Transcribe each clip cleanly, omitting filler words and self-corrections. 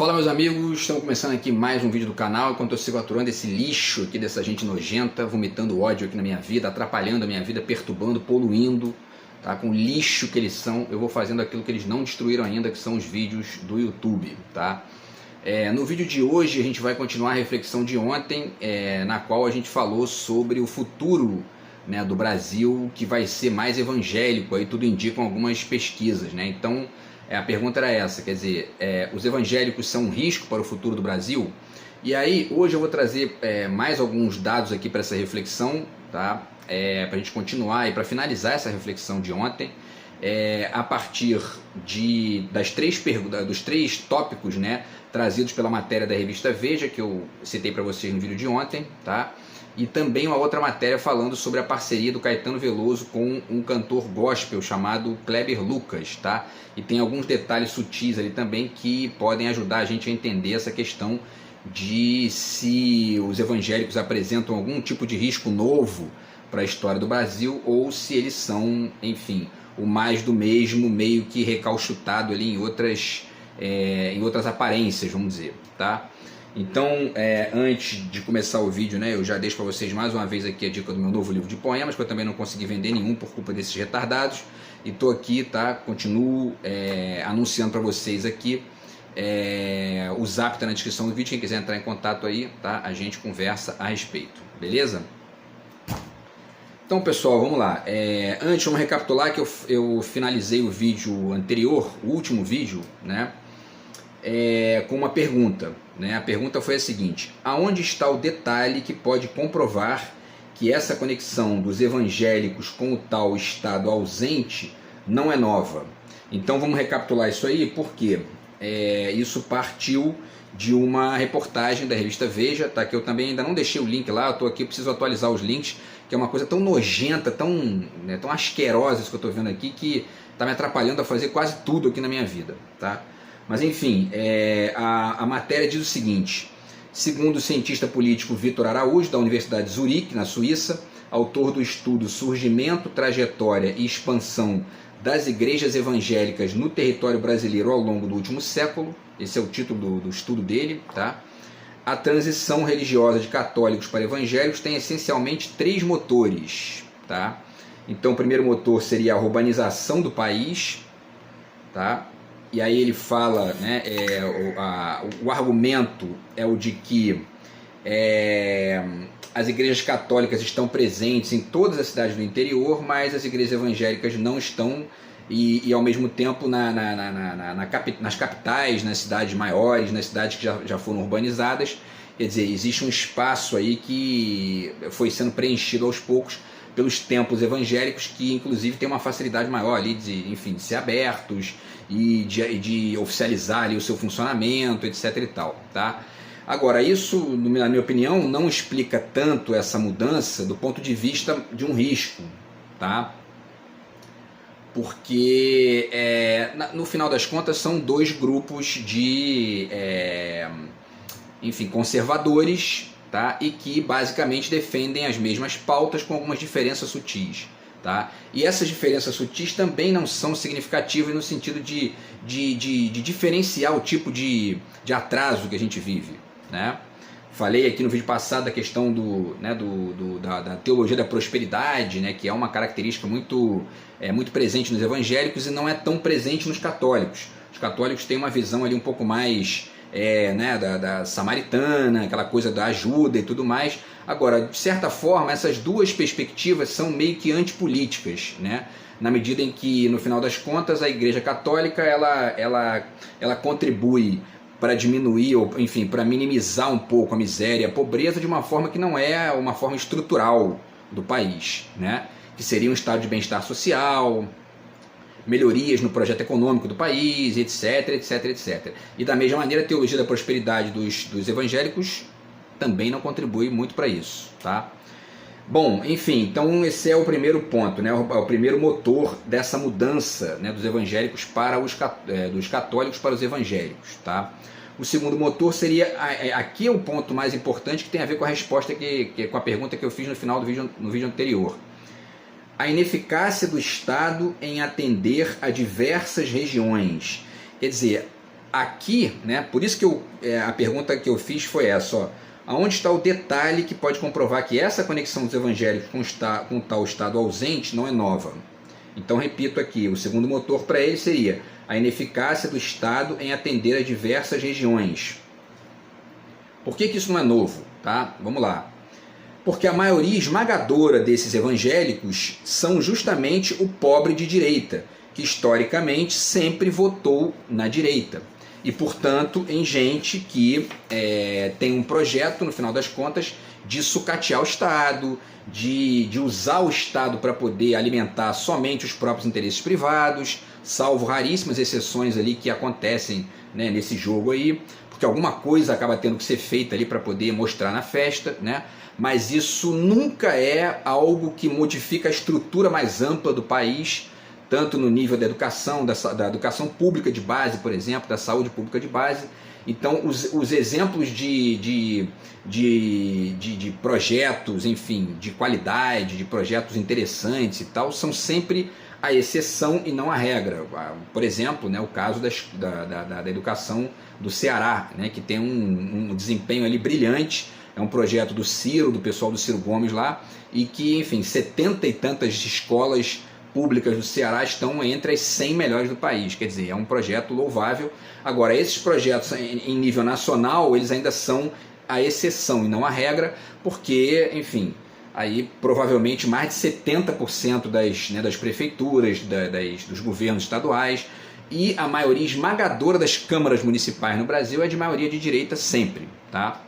Fala, meus amigos, estamos começando aqui mais um vídeo do canal. Enquanto eu sigo aturando esse lixo aqui dessa gente nojenta, vomitando ódio aqui na minha vida, atrapalhando a minha vida, perturbando, poluindo, tá? Com o lixo que eles são, eu vou fazendo aquilo que eles não destruíram ainda, que são os vídeos do YouTube, tá? No vídeo de hoje a gente vai continuar a reflexão de ontem, na qual a gente falou sobre o futuro, né, do Brasil, que vai ser mais evangélico, aí tudo indica algumas pesquisas, né? Então a pergunta era essa, quer dizer, os evangélicos são um risco para o futuro do Brasil? E aí hoje eu vou trazer mais alguns dados aqui para essa reflexão, tá? Para a gente continuar e para finalizar essa reflexão de ontem, a partir dos três tópicos, né, trazidos pela matéria da revista Veja, que eu citei para vocês no vídeo de ontem, tá? E também uma outra matéria falando sobre a parceria do Caetano Veloso com um cantor gospel chamado Kleber Lucas, tá? E tem alguns detalhes sutis ali também que podem ajudar a gente a entender essa questão de se os evangélicos apresentam algum tipo de risco novo para a história do Brasil ou se eles são, enfim, o mais do mesmo, meio que recalchutado ali em outras aparências, vamos dizer, tá? Então, antes de começar o vídeo, né, eu já deixo para vocês mais uma vez aqui a dica do meu novo livro de poemas, que eu também não consegui vender nenhum por culpa desses retardados, e tô aqui, tá? Continuo anunciando para vocês aqui. O Zap tá na descrição do vídeo, quem quiser entrar em contato aí, tá? A gente conversa a respeito, beleza? Então, pessoal, vamos lá. Antes, vamos recapitular que eu finalizei o vídeo anterior, o último vídeo, né, com uma pergunta, né? A pergunta foi a seguinte: aonde está o detalhe que pode comprovar que essa conexão dos evangélicos com o tal Estado ausente não é nova? Então vamos recapitular isso aí, porque isso partiu de uma reportagem da revista Veja, tá? Que eu também ainda não deixei o link lá, eu estou aqui, preciso atualizar os links, que é uma coisa tão nojenta, tão asquerosa isso que eu estou vendo aqui, que está me atrapalhando a fazer quase tudo aqui na minha vida, tá? Mas enfim, a matéria diz o seguinte: segundo o cientista político Vitor Araújo, da Universidade de Zurique, na Suíça, autor do estudo Surgimento, Trajetória e Expansão das Igrejas Evangélicas no Território Brasileiro ao longo do último século, esse é o título do estudo dele, tá? A transição religiosa de católicos para evangélicos tem essencialmente três motores, tá? Então o primeiro motor seria a urbanização do país, tá? E aí ele fala, né, o argumento é o de que as igrejas católicas estão presentes em todas as cidades do interior, mas as igrejas evangélicas não estão, e ao mesmo tempo nas capitais, nas cidades maiores, nas cidades que já foram urbanizadas. Quer dizer, existe um espaço aí que foi sendo preenchido aos poucos pelos templos evangélicos, que inclusive tem uma facilidade maior ali de ser abertos e de oficializar ali o seu funcionamento, etc e tal, tá? Agora, isso, na minha opinião, não explica tanto essa mudança do ponto de vista de um risco, tá? Porque no final das contas são dois grupos de conservadores, tá? E que basicamente defendem as mesmas pautas com algumas diferenças sutis, tá? E essas diferenças sutis também não são significativas no sentido de diferenciar o tipo de atraso que a gente vive, né? Falei aqui no vídeo passado da questão da teologia da prosperidade, né, que é uma característica muito presente nos evangélicos e não é tão presente nos católicos. Os católicos têm uma visão ali um pouco mais da samaritana, aquela coisa da ajuda e tudo mais. Agora, de certa forma, essas duas perspectivas são meio que antipolíticas, né? Na medida em que, no final das contas, a Igreja Católica ela contribui para diminuir, ou enfim, para minimizar um pouco a miséria e a pobreza de uma forma que não é uma forma estrutural do país, né? Que seria um estado de bem-estar social, melhorias no projeto econômico do país, etc, etc, etc. E da mesma maneira a teologia da prosperidade dos evangélicos também não contribui muito para isso, tá? Bom, enfim, então esse é o primeiro ponto, né? O primeiro motor dessa mudança, né, dos evangélicos dos católicos para os evangélicos, tá? O segundo motor seria, aqui é o ponto mais importante, que tem a ver com a resposta com a pergunta que eu fiz no final do vídeo, no vídeo anterior. A ineficácia do Estado em atender a diversas regiões. Quer dizer, aqui, né, por isso que a pergunta que eu fiz foi essa, ó, aonde está o detalhe que pode comprovar que essa conexão dos evangélicos com tal estado ausente não é nova? Então, repito aqui, o segundo motor para ele seria a ineficácia do Estado em atender a diversas regiões. Por que isso não é novo? Tá? Vamos lá. Porque a maioria esmagadora desses evangélicos são justamente o pobre de direita, que historicamente sempre votou na direita. E, portanto, em gente que tem um projeto, no final das contas, de sucatear o Estado, de usar o Estado para poder alimentar somente os próprios interesses privados, salvo raríssimas exceções ali que acontecem, né, nesse jogo aí, porque alguma coisa acaba tendo que ser feita ali para poder mostrar na festa, né? Mas isso nunca é algo que modifica a estrutura mais ampla do país, tanto no nível da educação, da educação pública de base, por exemplo, da saúde pública de base. Então, os exemplos de projetos, enfim, de qualidade, de projetos interessantes e tal, são sempre a exceção e não a regra. Por exemplo, né, o caso da educação do Ceará, né, que tem um desempenho ali brilhante. É um projeto do Ciro, do pessoal do Ciro Gomes lá, e que, enfim, 70 e tantas escolas públicas do Ceará estão entre as 100 melhores do país. Quer dizer, é um projeto louvável. Agora, esses projetos em nível nacional, eles ainda são a exceção e não a regra, porque, enfim, aí provavelmente mais de 70% das prefeituras, dos governos estaduais e a maioria esmagadora das câmaras municipais no Brasil é de maioria de direita sempre, tá?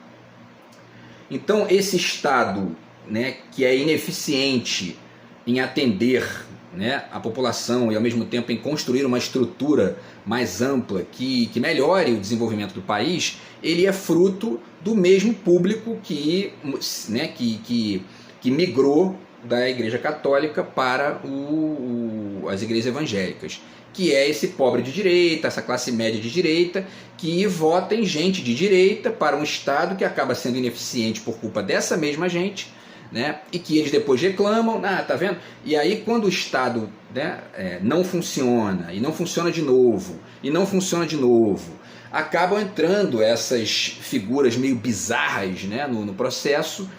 Então, esse Estado, né, que é ineficiente em atender, né, a população e, ao mesmo tempo, em construir uma estrutura mais ampla que melhore o desenvolvimento do país, ele é fruto do mesmo público que migrou da Igreja Católica para as igrejas evangélicas, que é esse pobre de direita, essa classe média de direita, que vota em gente de direita para um Estado que acaba sendo ineficiente por culpa dessa mesma gente, né? E que eles depois reclamam, tá vendo? E aí quando o Estado, né, não funciona, e não funciona de novo, e não funciona de novo, acabam entrando essas figuras meio bizarras, né, no processo,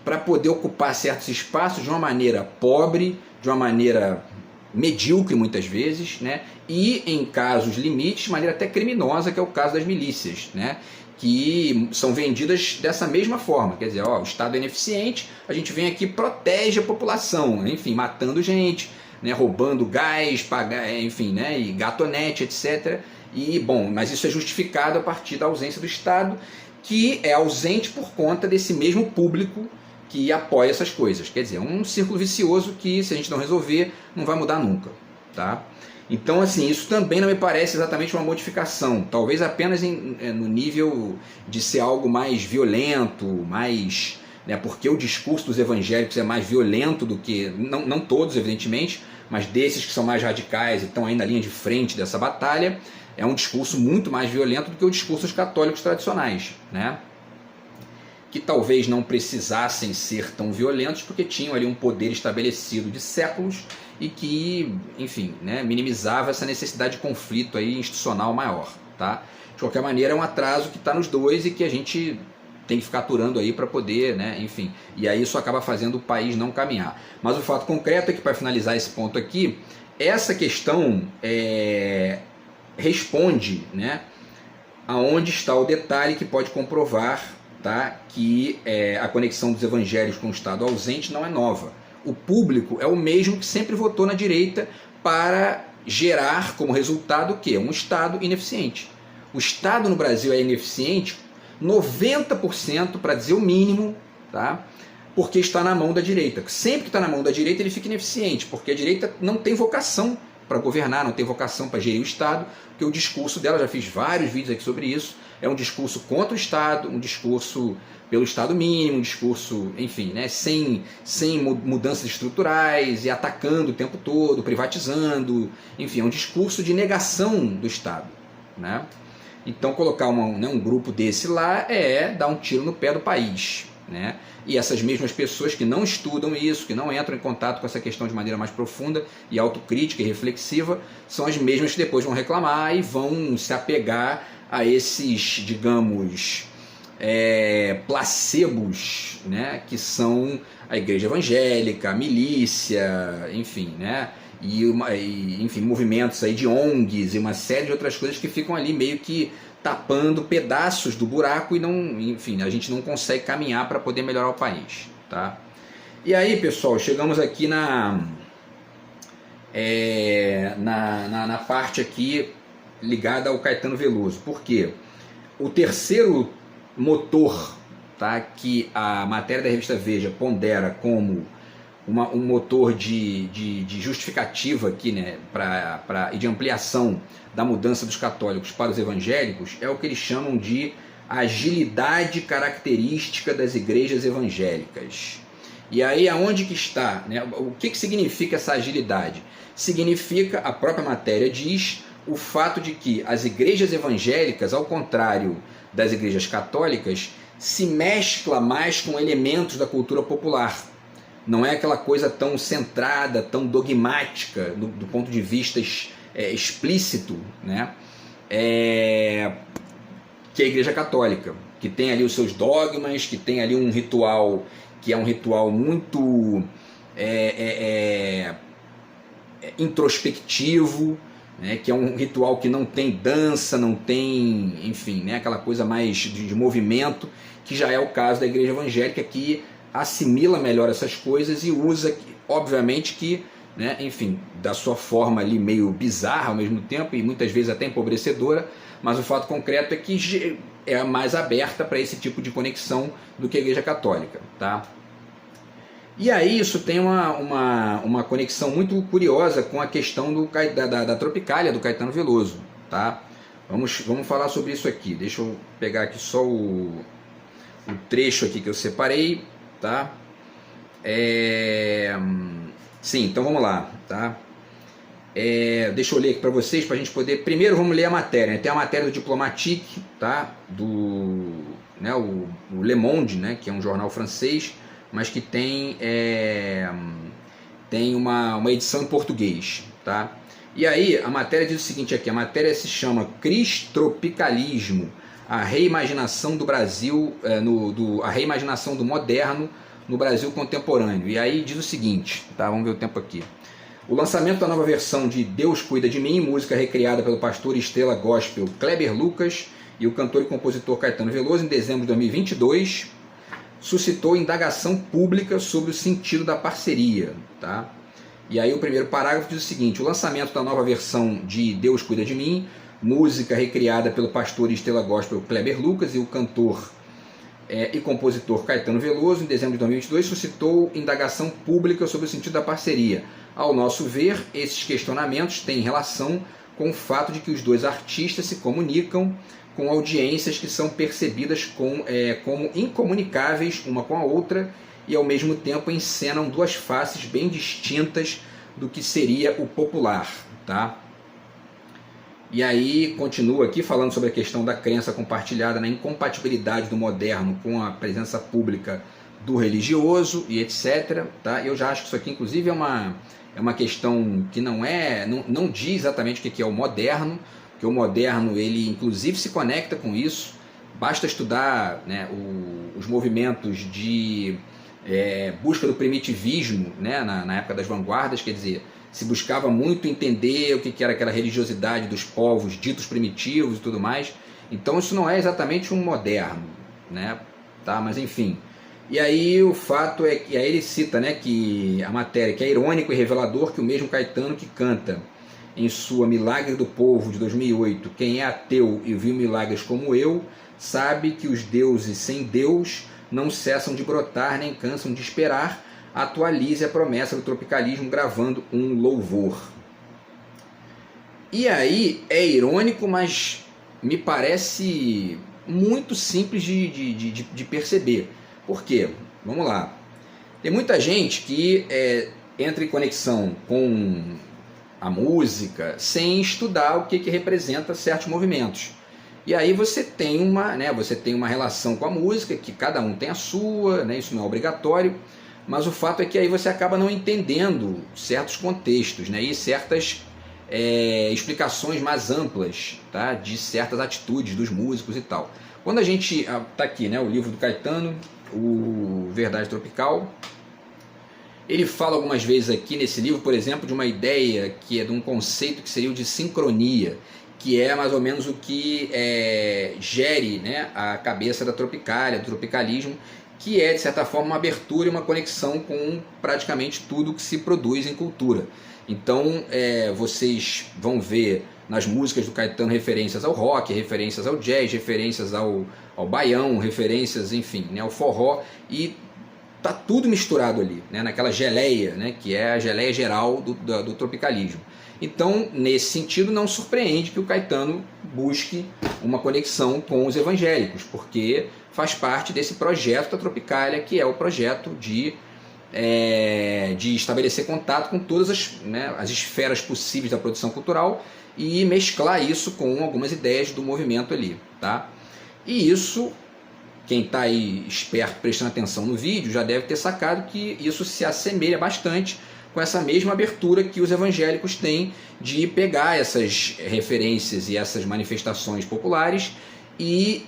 para poder ocupar certos espaços de uma maneira pobre, de uma maneira medíocre muitas vezes, né? E em casos limites, de maneira até criminosa, que é o caso das milícias, né? Que são vendidas dessa mesma forma, quer dizer, o Estado é ineficiente, a gente vem aqui e protege a população, enfim, matando gente, né? Roubando gás, enfim, né? E gatonete, etc. E, bom, mas isso é justificado a partir da ausência do Estado, que é ausente por conta desse mesmo público que apoia essas coisas. Quer dizer, é um círculo vicioso que, se a gente não resolver, não vai mudar nunca, tá? Então, assim, isso também não me parece exatamente uma modificação, talvez apenas no nível de ser algo mais violento, mais, né, porque o discurso dos evangélicos é mais violento do que, não todos, evidentemente, mas desses que são mais radicais e estão aí na linha de frente dessa batalha, é um discurso muito mais violento do que o discurso dos católicos tradicionais, né? Que talvez não precisassem ser tão violentos porque tinham ali um poder estabelecido de séculos e que, enfim, né, minimizava essa necessidade de conflito aí institucional maior, tá? De qualquer maneira, é um atraso que está nos dois e que a gente tem que ficar aturando aí para poder, né, enfim, e aí isso acaba fazendo o país não caminhar. Mas o fato concreto é que, para finalizar esse ponto aqui, essa questão responde, né, aonde está o detalhe que pode comprovar, tá, que a conexão dos evangélicos com o Estado ausente não é nova. O público é o mesmo que sempre votou na direita para gerar como resultado o quê? Um Estado ineficiente. O Estado no Brasil é ineficiente 90%, para dizer o mínimo, tá? Porque está na mão da direita. Sempre que está na mão da direita ele fica ineficiente, porque a direita não tem vocação para governar, não tem vocação para gerir o Estado, porque o discurso dela, já fiz vários vídeos aqui sobre isso, é um discurso contra o Estado, um discurso pelo Estado mínimo, um discurso, enfim, né, sem mudanças estruturais e atacando o tempo todo, privatizando, enfim, é um discurso de negação do Estado, né? Então colocar um grupo desse lá é dar um tiro no pé do país, né? E essas mesmas pessoas que não estudam isso, que não entram em contato com essa questão de maneira mais profunda e autocrítica e reflexiva, são as mesmas que depois vão reclamar e vão se apegar a esses, digamos, placebos, né? Que são a igreja evangélica, a milícia, enfim, né? Enfim, movimentos aí de ONGs e uma série de outras coisas que ficam ali meio que tapando pedaços do buraco e não, enfim, a gente não consegue caminhar para poder melhorar o país, tá? E aí, pessoal, chegamos aqui na parte aqui ligada ao Caetano Veloso. Por quê? O terceiro motor, tá, que a matéria da revista Veja pondera como um motor de justificativa aqui, né, e de ampliação da mudança dos católicos para os evangélicos, é o que eles chamam de agilidade característica das igrejas evangélicas. E aí aonde que está, né? O que significa essa agilidade? Significa, a própria matéria diz, o fato de que as igrejas evangélicas, ao contrário das igrejas católicas, se mescla mais com elementos da cultura popular. Não é aquela coisa tão centrada, tão dogmática do ponto de vista explícito, né? Que é a igreja católica, que tem ali os seus dogmas, que tem ali um ritual que é um ritual muito introspectivo, né? Que é um ritual que não tem dança, não tem, enfim, né? Aquela coisa mais de movimento, que já é o caso da igreja evangélica, que assimila melhor essas coisas e usa, obviamente que, né, enfim, da sua forma ali meio bizarra ao mesmo tempo e muitas vezes até empobrecedora, mas o fato concreto é que é mais aberta para esse tipo de conexão do que a igreja católica, tá? E aí isso tem uma conexão muito curiosa com a questão da Tropicália do Caetano Veloso, tá? Vamos falar sobre isso aqui. Deixa eu pegar aqui só o trecho aqui que eu separei, tá? Sim, então vamos lá, tá? Deixa eu ler aqui para vocês, para a gente poder... Primeiro vamos ler a matéria, né? Tem a matéria do Diplomatique, tá? O Le Monde, né? Que é um jornal francês, mas que tem uma edição em português, tá? E aí a matéria diz o seguinte aqui, a matéria se chama Cristropicalismo, a reimaginação do Brasil, a reimaginação do moderno no Brasil contemporâneo. E aí diz o seguinte, tá? Vamos ver o tempo aqui. O lançamento da nova versão de Deus Cuida de Mim, música recriada pelo pastor e estrela gospel Kleber Lucas e o cantor e compositor Caetano Veloso em dezembro de 2022, suscitou indagação pública sobre o sentido da parceria, tá? E aí o primeiro parágrafo diz o seguinte: o lançamento da nova versão de Deus Cuida de Mim, música recriada pelo pastor e estrela gospel Kleber Lucas e o cantor e compositor Caetano Veloso, em dezembro de 2022, suscitou indagação pública sobre o sentido da parceria. Ao nosso ver, esses questionamentos têm relação com o fato de que os dois artistas se comunicam com audiências que são percebidas como incomunicáveis uma com a outra e, ao mesmo tempo, encenam duas faces bem distintas do que seria o popular, tá? E aí continua aqui falando sobre a questão da crença compartilhada na incompatibilidade do moderno com a presença pública do religioso e etc. Tá? Eu já acho que isso aqui, inclusive, é uma questão que não diz exatamente o que é o moderno, que o moderno, ele inclusive se conecta com isso. Basta estudar, né, os movimentos de busca do primitivismo, né, na época das vanguardas, quer dizer, se buscava muito entender o que era aquela religiosidade dos povos ditos primitivos e tudo mais. Então isso não é exatamente um moderno, né? Tá? Mas enfim. E aí o fato é que aí ele cita, né, que a matéria, que é irônico e revelador que o mesmo Caetano que canta em sua Milagre do Povo de 2008, quem é ateu e viu milagres como eu, sabe que os deuses sem Deus não cessam de brotar nem cansam de esperar, atualize a promessa do tropicalismo gravando um louvor. E aí é irônico, mas me parece muito simples de perceber. Por quê? Vamos lá. Tem muita gente que entra em conexão com a música sem estudar o que representa certos movimentos. E aí você tem uma relação com a música, que cada um tem a sua, né? Isso não é obrigatório, mas o fato é que aí você acaba não entendendo certos contextos, né? E certas explicações mais amplas, tá? De certas atitudes dos músicos e tal. Quando a gente tá aqui, né, o livro do Caetano, o Verdade Tropical, ele fala algumas vezes aqui nesse livro, por exemplo, de uma ideia que é de um conceito que seria o de sincronia, que é mais ou menos o que gere, né, a cabeça da Tropicália, do tropicalismo, que é, de certa forma, uma abertura e uma conexão com praticamente tudo que se produz em cultura. Então, vocês vão ver nas músicas do Caetano referências ao rock, referências ao jazz, referências ao baião, referências, enfim, né, ao forró, e tá tudo misturado ali, né, naquela geleia, né, que é a geleia geral do tropicalismo. Então, nesse sentido, não surpreende que o Caetano busque uma conexão com os evangélicos, porque faz parte desse projeto da Tropicália, que é o projeto de estabelecer contato com todas as esferas possíveis da produção cultural e mesclar isso com algumas ideias do movimento ali, tá? E isso, quem está aí esperto, prestando atenção no vídeo, já deve ter sacado que isso se assemelha bastante com essa mesma abertura que os evangélicos têm de pegar essas referências e essas manifestações populares e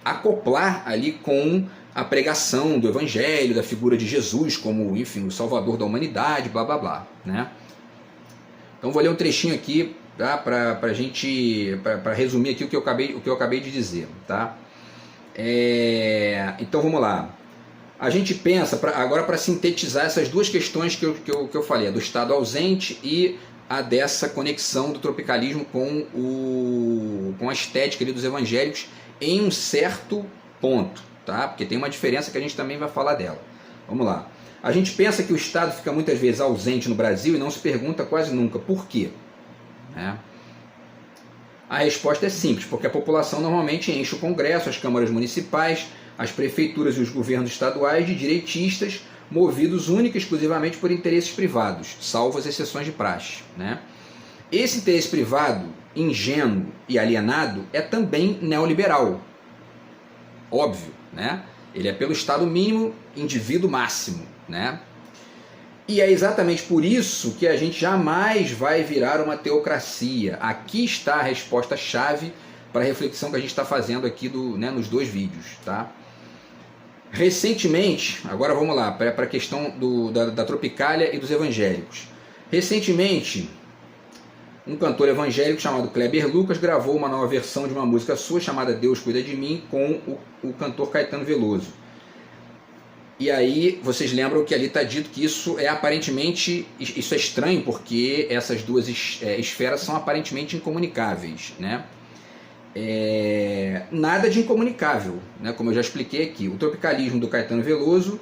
acoplar ali com a pregação do evangelho, da figura de Jesus como, enfim, o salvador da humanidade, blá blá blá, né? Então vou ler um trechinho aqui, tá? Para resumir aqui o que eu acabei de dizer, tá? Então vamos lá. A gente pensa, agora para sintetizar essas duas questões que eu falei, a do estado ausente e a dessa conexão do tropicalismo com a estética ali dos evangélicos em um certo ponto, tá? Porque tem uma diferença que a gente também vai falar dela. Vamos lá. A gente pensa que o Estado fica muitas vezes ausente no Brasil e não se pergunta quase nunca por quê, né? A resposta é simples, porque a população normalmente enche o Congresso, as câmaras municipais, as prefeituras e os governos estaduais de direitistas movidos única e exclusivamente por interesses privados, salvo as exceções de praxe, né? Esse interesse privado, ingênuo e alienado, é também neoliberal. Óbvio, né? Ele é pelo Estado mínimo, indivíduo máximo, né? E é exatamente por isso que a gente jamais vai virar uma teocracia. Aqui está a resposta-chave para a reflexão que a gente está fazendo aqui nos dois vídeos, tá? Recentemente, agora vamos lá, para a questão da Tropicália e dos evangélicos. Recentemente, um cantor evangélico chamado Kleber Lucas gravou uma nova versão de uma música sua chamada Deus Cuida de Mim com o cantor Caetano Veloso. E aí vocês lembram que ali está dito que isso é aparentemente, isso é estranho porque essas duas esferas são aparentemente incomunicáveis, né? Nada de incomunicável, né? Como eu já expliquei aqui, o tropicalismo do Caetano Veloso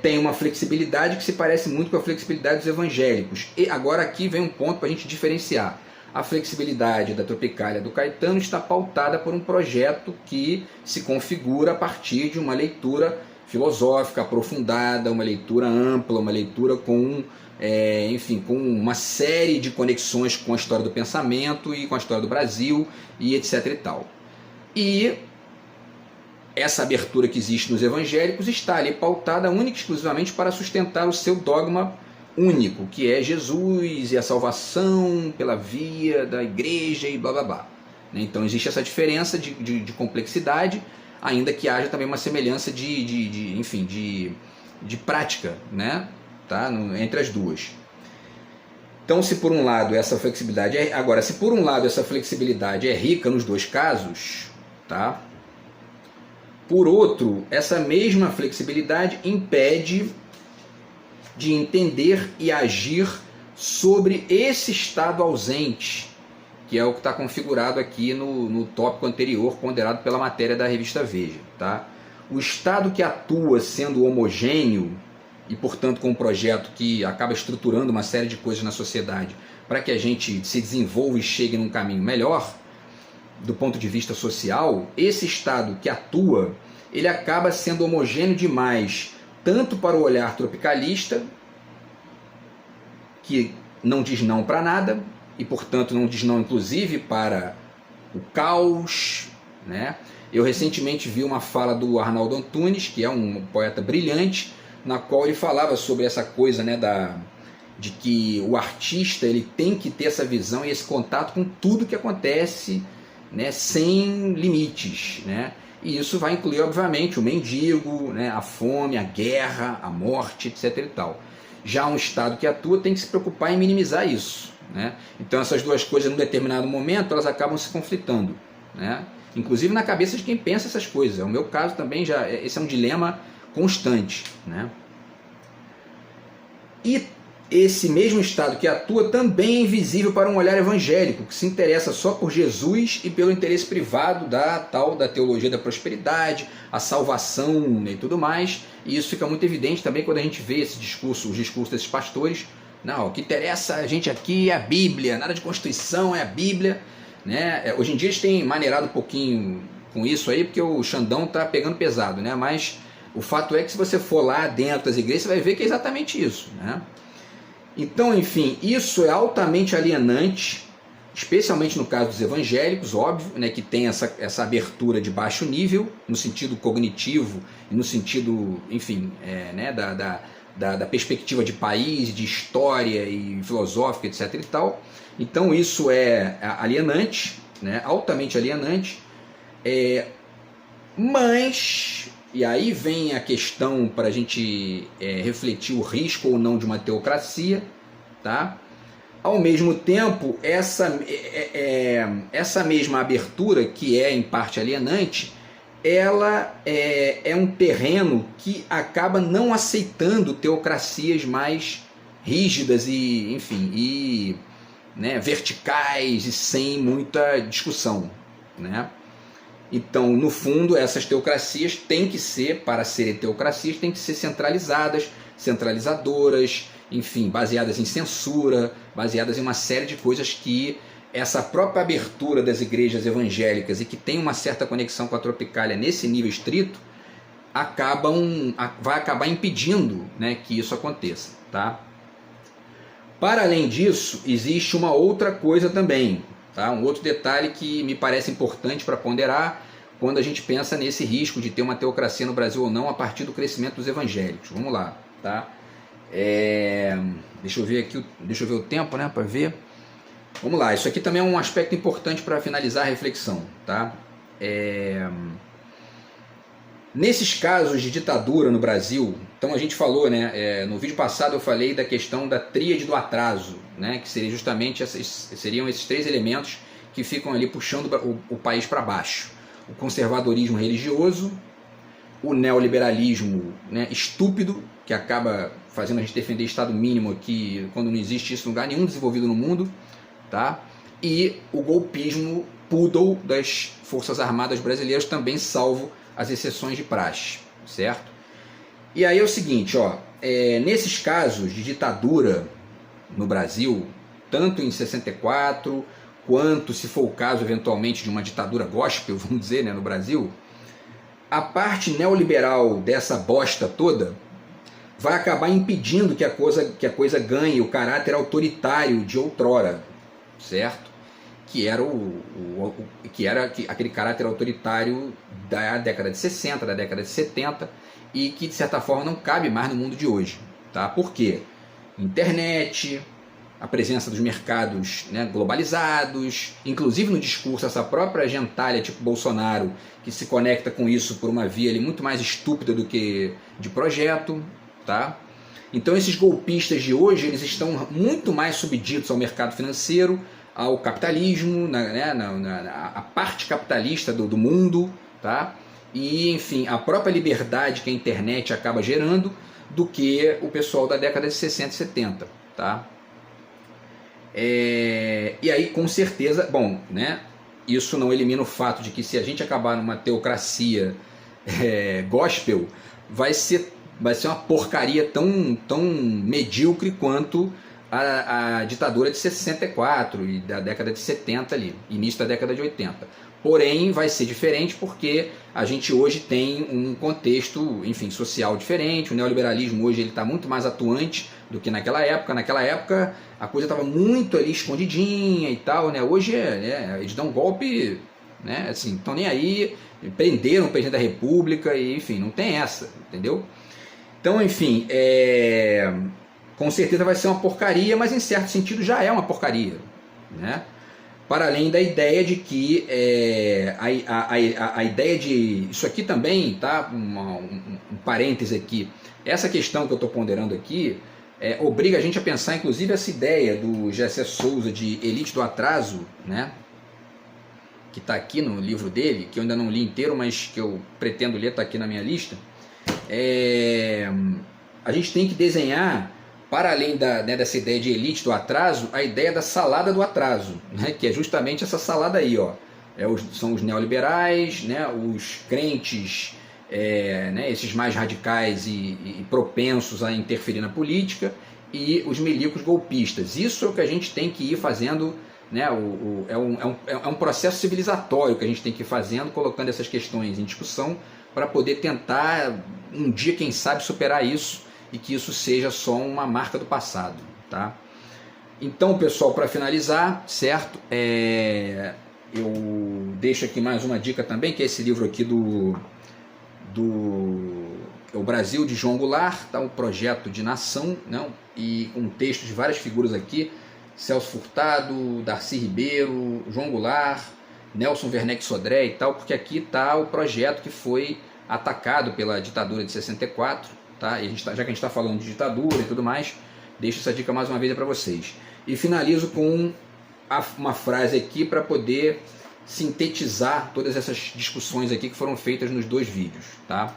tem uma flexibilidade que se parece muito com a flexibilidade dos evangélicos. E agora aqui vem um ponto para a gente diferenciar. A flexibilidade da Tropicália do Caetano está pautada por um projeto que se configura a partir de uma leitura filosófica aprofundada, uma leitura ampla, uma leitura com uma série de conexões com a história do pensamento e com a história do Brasil e etc e tal. E essa abertura que existe nos evangélicos está ali pautada única e exclusivamente para sustentar o seu dogma único, que é Jesus e a salvação pela via da igreja e blá blá blá. Então existe essa diferença de complexidade, ainda que haja também uma semelhança de prática, né? Tá? Entre as duas. Então, se por um lado essa flexibilidade é rica nos dois casos, tá? Por outro, essa mesma flexibilidade impede de entender e agir sobre esse estado ausente, que é o que está configurado aqui no tópico anterior, ponderado pela matéria da revista Veja, tá? O estado que atua sendo homogêneo e, portanto, com um projeto que acaba estruturando uma série de coisas na sociedade para que a gente se desenvolva e chegue num caminho melhor, do ponto de vista social, esse estado que atua, ele acaba sendo homogêneo demais, tanto para o olhar tropicalista, que não diz não para nada, e, portanto, não diz não, inclusive, para o caos, né? Eu recentemente vi uma fala do Arnaldo Antunes, que é um poeta brilhante, na qual ele falava sobre essa coisa, né, de que o artista ele tem que ter essa visão e esse contato com tudo que acontece, né, sem limites, né? E isso vai incluir, obviamente, o mendigo, né, a fome, a guerra, a morte, etc. e tal. Já um Estado que atua tem que se preocupar em minimizar isso, né? Então essas duas coisas, num determinado momento, elas acabam se conflitando, né? Inclusive na cabeça de quem pensa essas coisas. O meu caso também, esse é um dilema constante, né? E esse mesmo Estado que atua também é invisível para um olhar evangélico, que se interessa só por Jesus e pelo interesse privado da teologia da prosperidade, a salvação, né, e tudo mais. E isso fica muito evidente também quando a gente vê os discursos desses pastores. Não, o que interessa a gente aqui é a Bíblia, nada de Constituição, é a Bíblia, né? Hoje em dia eles têm maneirado um pouquinho com isso aí, porque o Xandão está pegando pesado, né? Mas o fato é que se você for lá dentro das igrejas, você vai ver que é exatamente isso, né? Então, enfim, isso é altamente alienante, especialmente no caso dos evangélicos, óbvio, né, que tem essa abertura de baixo nível, no sentido cognitivo e no sentido, enfim, né, da perspectiva de país, de história e filosófica, etc. e tal. Então isso é alienante, né, altamente alienante, mas, e aí vem a questão para a gente refletir o risco ou não de uma teocracia, tá? Ao mesmo tempo, essa mesma abertura, que é em parte alienante, ela é um terreno que acaba não aceitando teocracias mais rígidas e, enfim, né, verticais e sem muita discussão, né? Então, no fundo, essas teocracias têm que ser, para serem teocracias, têm que ser centralizadas, centralizadoras, enfim, baseadas em censura, baseadas em uma série de coisas que essa própria abertura das igrejas evangélicas e que tem uma certa conexão com a Tropicália nesse nível estrito, vai acabar impedindo, né, que isso aconteça, tá? Para além disso, existe uma outra coisa também, tá? Um outro detalhe que me parece importante para ponderar quando a gente pensa nesse risco de ter uma teocracia no Brasil ou não a partir do crescimento dos evangélicos. Vamos lá, tá? Deixa eu ver aqui, deixa eu ver o tempo, né, para ver. Vamos lá, isso aqui também é um aspecto importante para finalizar a reflexão, tá? Nesses casos de ditadura no Brasil, então a gente falou, né, no vídeo passado eu falei da questão da tríade do atraso, né, que seria justamente seriam esses três elementos que ficam ali puxando o país para baixo: o conservadorismo religioso, o neoliberalismo, né, estúpido, que acaba fazendo a gente defender Estado mínimo aqui, quando não existe isso em lugar nenhum desenvolvido no mundo, tá? E o golpismo poodle das Forças Armadas Brasileiras, também salvo as exceções de praxe, certo? E aí é o seguinte, ó, nesses casos de ditadura no Brasil, tanto em 64, quanto, se for o caso, eventualmente, de uma ditadura gospel, vamos dizer, né, no Brasil, a parte neoliberal dessa bosta toda vai acabar impedindo que a coisa ganhe o caráter autoritário de outrora, certo? Que era aquele caráter autoritário da década de 60, da década de 70, e que de certa forma não cabe mais no mundo de hoje, tá? Por quê? Internet, a presença dos mercados, né, globalizados, inclusive no discurso essa própria gentalha tipo Bolsonaro, que se conecta com isso por uma via ali muito mais estúpida do que de projeto, tá? Então esses golpistas de hoje, eles estão muito mais subditos ao mercado financeiro, ao capitalismo, né, a parte capitalista do mundo, tá? E, enfim, a própria liberdade que a internet acaba gerando, do que o pessoal da década de 60 e 70, tá? E aí, com certeza, bom, né, isso não elimina o fato de que se a gente acabar numa teocracia gospel, vai ser uma porcaria tão medíocre quanto a ditadura de 64 e da década de 70 ali, início da década de 80. Porém, vai ser diferente porque a gente hoje tem um contexto, enfim, social diferente. O neoliberalismo hoje está muito mais atuante do que naquela época. Naquela época a coisa estava muito ali escondidinha e tal, né? Hoje eles dão um golpe, né? Assim, estão nem aí, prenderam o presidente da República e, enfim, não tem essa, entendeu? Então, enfim, com certeza vai ser uma porcaria, mas em certo sentido já é uma porcaria, né? Para além da ideia de que a ideia de... Isso aqui também, tá? Um parêntese aqui. Essa questão que eu estou ponderando aqui obriga a gente a pensar, inclusive, essa ideia do Gessé Souza de elite do atraso, né? Que está aqui no livro dele, que eu ainda não li inteiro, mas que eu pretendo ler, está aqui na minha lista. A gente tem que desenhar, para além dessa ideia de elite do atraso, a ideia da salada do atraso, né? Que é justamente essa salada aí, ó. São os neoliberais, né? Os crentes, né? Esses mais radicais e propensos a interferir na política, e os milicos golpistas. Isso é o que a gente tem que ir fazendo, né? É um processo civilizatório que a gente tem que ir fazendo, colocando essas questões em discussão, para poder tentar, um dia, quem sabe, superar isso, e que isso seja só uma marca do passado, tá? Então, pessoal, para finalizar, certo? Eu deixo aqui mais uma dica também, que é esse livro aqui O Brasil, de João Goulart, tá? Um projeto de nação, né? E com textos de várias figuras aqui: Celso Furtado, Darcy Ribeiro, João Goulart, Nelson Werneck Sodré e tal, porque aqui está o projeto que foi atacado pela ditadura de 64, tá? E já que a gente está falando de ditadura e tudo mais, deixo essa dica mais uma vez para vocês. E finalizo com uma frase aqui para poder sintetizar todas essas discussões aqui que foram feitas nos dois vídeos, tá?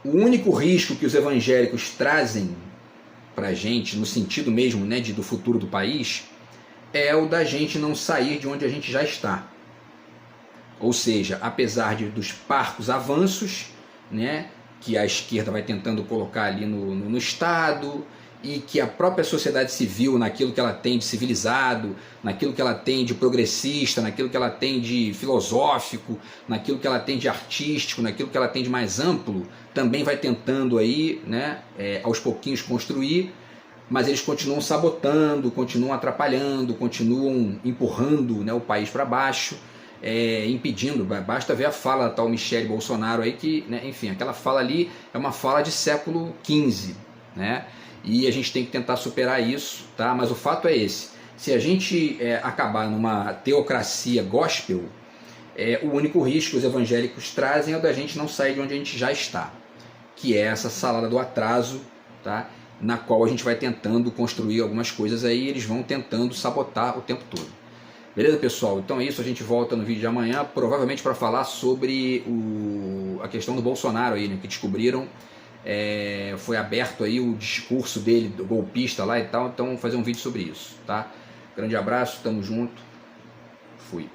O único risco que os evangélicos trazem para a gente, no sentido mesmo, né, do futuro do país, é o da gente não sair de onde a gente já está. Ou seja, apesar dos parcos avanços, né, que a esquerda vai tentando colocar ali no Estado, e que a própria sociedade civil, naquilo que ela tem de civilizado, naquilo que ela tem de progressista, naquilo que ela tem de filosófico, naquilo que ela tem de artístico, naquilo que ela tem de mais amplo, também vai tentando aí, né, aos pouquinhos construir, mas eles continuam sabotando, continuam atrapalhando, continuam empurrando, né, o país para baixo, impedindo. Basta ver a fala da tal Michele Bolsonaro aí, que, né, enfim, aquela fala ali é uma fala de século XV, né? E a gente tem que tentar superar isso, tá? Mas o fato é esse: se a gente acabar numa teocracia gospel, o único risco que os evangélicos trazem é o da gente não sair de onde a gente já está, que é essa salada do atraso, tá? Na qual a gente vai tentando construir algumas coisas aí, e eles vão tentando sabotar o tempo todo. Beleza, pessoal? Então é isso, a gente volta no vídeo de amanhã, provavelmente para falar sobre a questão do Bolsonaro aí, né, que descobriram. Foi aberto aí o discurso dele, do golpista lá e tal, então vou fazer um vídeo sobre isso, tá? Grande abraço, tamo junto, fui.